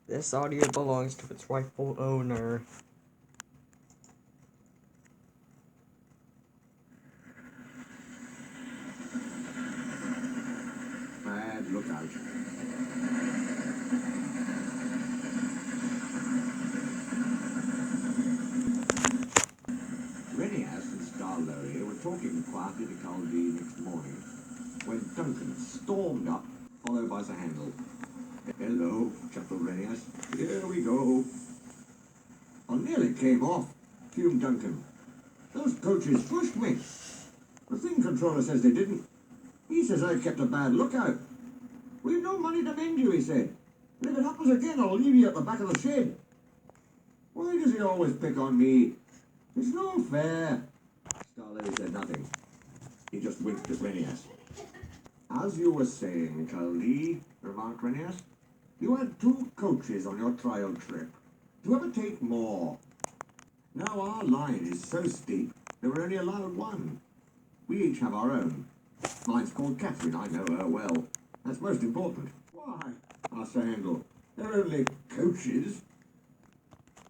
This audio belongs to its rightful owner. Bad lookout. Renias and Starlow here were talking quietly to Caldy next morning when Duncan stormed up, followed by Sir Handel. Hello, chuckled Renias. Here we go. I nearly came off, fumed Duncan. Those coaches pushed me. The thing controller says they didn't. He says I kept a bad lookout. We've no money to mend you, he said. And if it happens again, I'll leave you at the back of the shed. Why does he always pick on me? It's no fair. Starlow said nothing. He just winked at Renias. As you were saying, Caldy, remarked Renias, you had 2 coaches on your trial trip. Do you ever take more? Now our line is so steep that we're only allowed 1. We each have our own. Mine's called Catherine, I know her well. That's most important. Why? Asked Sir Handel. They're only coaches.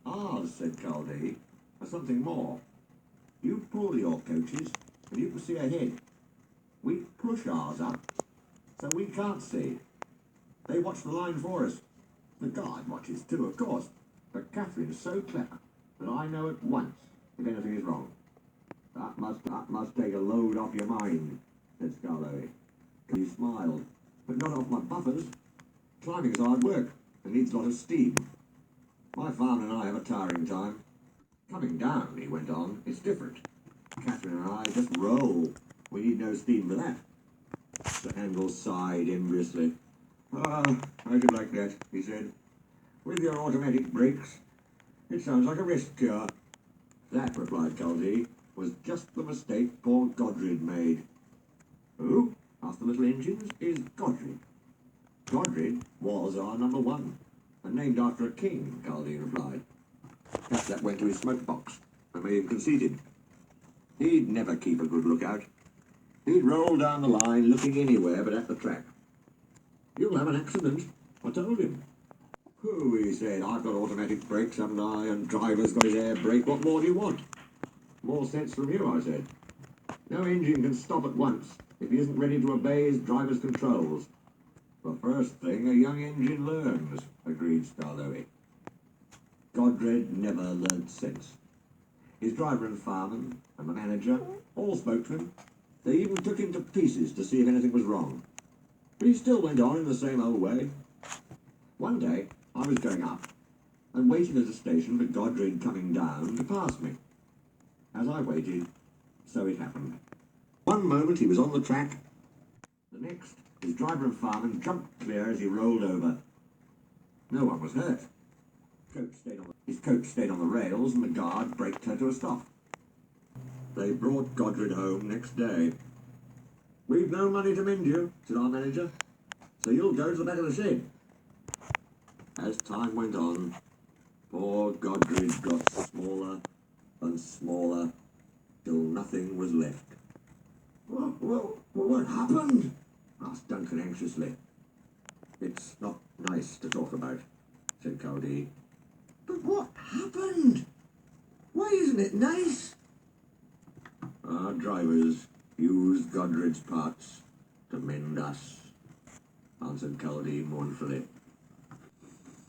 Ours, said Caldy, are something more. You pull your coaches and you can see ahead. We push ours up so we can't see. They watch the line for us. The guard watches too, of course. But Catherine's so clever that I know at once if anything is wrong. That must take a load off your mind, said Starlow. He smiled. But not off my buffers. Climbing is hard work and needs a lot of steam. My farm and I have a tiring time. Coming down, he went on, it's different. Catherine and I just roll. We need no steam for that. Sir Handel sighed enviously. Ah, I should like that, he said. With your automatic brakes, it sounds like a rest cure. That, replied Caldy, was just the mistake poor Godred made. Who? Asked the little engines. Is Godred. Godred was our number 1, and named after a king, Caldy replied. Perhaps that went to his smoke box, and made him conceited. He'd never keep a good lookout. He'd roll down the line looking anywhere but at the track. You'll have an accident, I told him. Who, he said, I've got automatic brakes, haven't I, and driver's got his air brake. What more do you want? More sense from you, I said. No engine can stop at once if he isn't ready to obey his driver's controls. The first thing a young engine learns, agreed Starlow. Godred never learnt sense. His driver and fireman and the manager all spoke to him. They even took him to pieces to see if anything was wrong. But he still went on in the same old way. One day, I was going up and waited at a station for Godred coming down to pass me. As I waited, so it happened. One moment he was on the track. The next, his driver and fireman jumped clear as he rolled over. No one was hurt. His coach stayed on the rails and the guard braked her to a stop. They brought Godred home next day. We've no money to mend you, said our manager, so you'll go to the back of the shed. As time went on, poor Godred got smaller and smaller till nothing was left. What happened? Asked Duncan anxiously. It's not nice to talk about, said Caldy. But what happened? Why isn't it nice? Our drivers used Godred's parts to mend us, answered Caldy mournfully.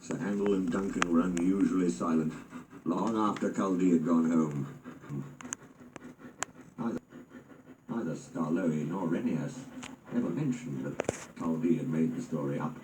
Sir Handel and Duncan were unusually silent long after Caldy had gone home. Neither Starlow nor Renias ever mentioned that Caldy had made the story up.